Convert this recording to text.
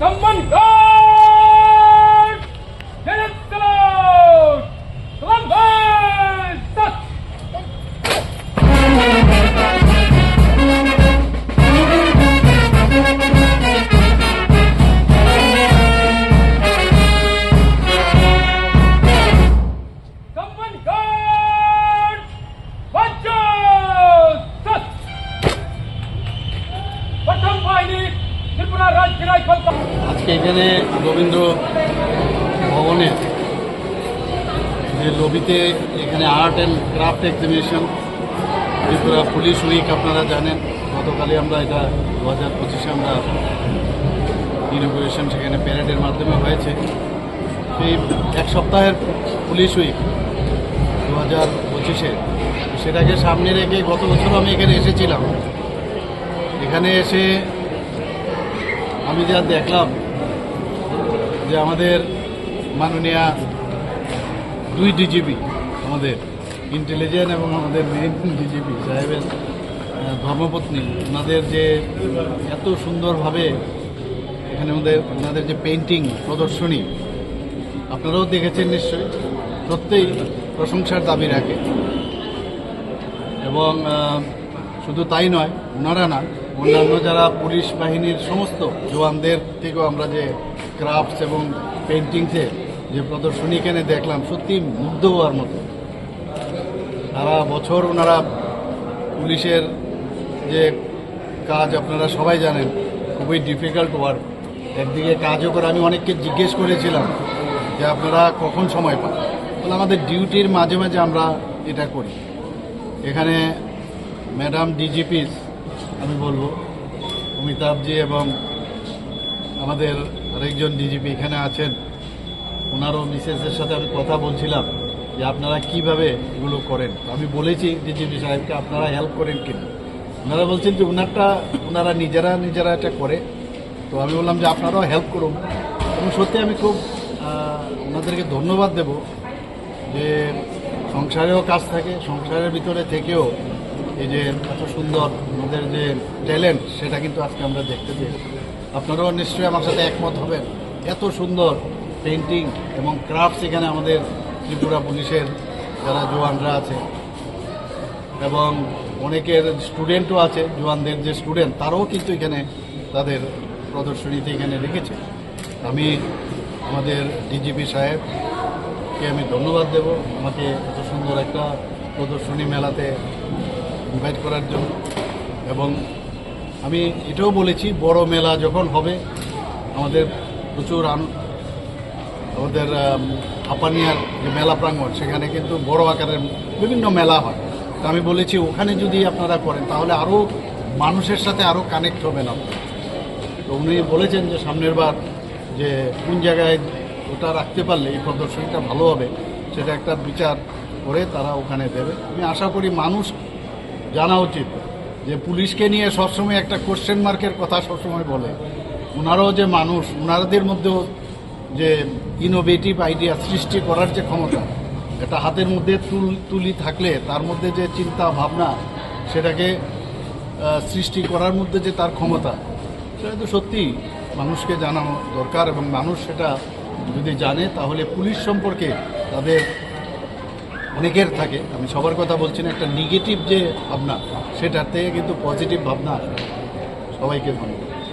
সম্মান guard general সালাম ভাই সত সম্মান গার্ড বাচ্চা সত প্রথম বাহিনী ত্রিপুরা রাজ্য রাইফেল। আজকে এখানে রবীন্দ্র ভবনে যে লবিতে এখানে art and craft exhibition Tripura police week আপনারা জানেন, গতকালই আমরা এটা 2025-এ আমরা ইনগুরেশন সেখানে প্যারেডের মাধ্যমে হয়েছে। সেই এক সপ্তাহের পুলিশ উইক 2025-এ সেটাকে সামনে রেখে গত বছর আমি এখানে এসেছিলাম। এখানে এসে আমি যা দেখলাম যে আমাদের মাননীয়া দুই ডিজিপি, আমাদের ইন্টেলিজেন্স এবং আমাদের মেইন ডিজিপি সাহেবের ধর্মপত্নী, ওনাদের যে এত সুন্দরভাবে এখানে ওনাদের যে পেইন্টিং প্রদর্শনী আপনারাও দেখেছেন নিশ্চয়ই, সত্যিই প্রশংসার দাবি রাখে। এবং শুধু তাই নয়, ওনারা না, অন্যান্য যারা পুলিশ বাহিনীর সমস্ত জওয়ানদের থেকেও আমরা যে ক্রাফটস এবং পেইন্টিংসে যে প্রদর্শনী এখানে দেখলাম, সত্যি মুগ্ধ হওয়ার মতো। সারা বছর ওনারা পুলিশের যে কাজ আপনারা সবাই জানেন, খুবই ডিফিকাল্ট ওয়ার্ক। একদিকে কাজও করে, আমি অনেককে জিজ্ঞেস করেছিলাম যে আপনারা কখন সময় পান, বলে আমাদের ডিউটির মাঝে মাঝে আমরা এটা করি। এখানে ম্যাডাম ডিজিপিস আমি বলবো, অমিতাভজি এবং আমাদের আরেকজন ডিজিপি এখানে আছেন, ওনারও মিসেসের সাথে আমি কথা বলছিলাম যে আপনারা কিভাবে এগুলো করেন। আমি বলেছি ডিজিপি সাহেবকে আপনারা হেল্প করেন কিনা, ওনারা বলছেন যে ওনারা নিজেরা এটা করে। তো আমি বললাম যে আপনারাও হেল্প করুন। এবং সত্যি আমি খুব ওনাদেরকে ধন্যবাদ দেব যে সংসারেও কাজ থাকে, সংসারের ভিতরে থেকেও এই যে এত সুন্দর আমাদের যে ট্যালেন্ট সেটা কিন্তু আজকে আমরা দেখতে পেয়ে। আপনারাও নিশ্চয়ই আমার সাথে একমত হবেন, এত সুন্দর পেইন্টিং এবং ক্রাফটস এখানে আমাদের ত্রিপুরা পুলিশের যারা জওয়ানরা আছে এবং অনেকের স্টুডেন্টও আছে, জওয়ানদের যে স্টুডেন্ট তারাও কিন্তু এখানে তাদের প্রদর্শনীতে এখানে রেখেছে। আমি আমাদের ডিজিপি সাহেবকে আমি ধন্যবাদ দেব আমাকে এত সুন্দর একটা প্রদর্শনী মেলাতে ইনভাইট করার জন্য। এবং আমি এটাও বলেছি, বড় মেলা যখন হবে আমাদের প্রচুর আমাদের হাপানিয়ার যে মেলা প্রাঙ্গণ, সেখানে কিন্তু বড় আকারের বিভিন্ন মেলা হয়। তো আমি বলেছি ওখানে যদি আপনারা করেন তাহলে আরও মানুষের সাথে আরও কানেক্ট হবেন আপনারা। তো উনি বলেছেন যে সামনের বার যে কোন জায়গায় ওটা রাখতে পারলে এই প্রদর্শনীটা ভালো হবে, সেটা একটা বিচার করে তারা ওখানে দেবে। আমি আশা করি মানুষ জানা উচিত যে পুলিশকে নিয়ে সবসময় একটা কোশ্চেন মার্কের কথা সবসময় বলে, ওনারাও যে মানুষ, ওনাদের মধ্যেও যে ইনোভেটিভ আইডিয়া সৃষ্টি করার যে ক্ষমতা, এটা হাতের মধ্যে তুলি থাকলে তার মধ্যে যে চিন্তা ভাবনা সেটাকে সৃষ্টি করার মধ্যে যে তার ক্ষমতা, সেটা তো সত্যি মানুষকে জানানো দরকার। এবং মানুষ সেটা যদি জানে তাহলে পুলিশ সম্পর্কে তাদের অনেকের থাকে, আমি সবার কথা বলছি না, একটা নেগেটিভ যে ভাবনা সেটার থেকে কিন্তু পজিটিভ ভাবনা আসে। সবাইকে ধন্যবাদ।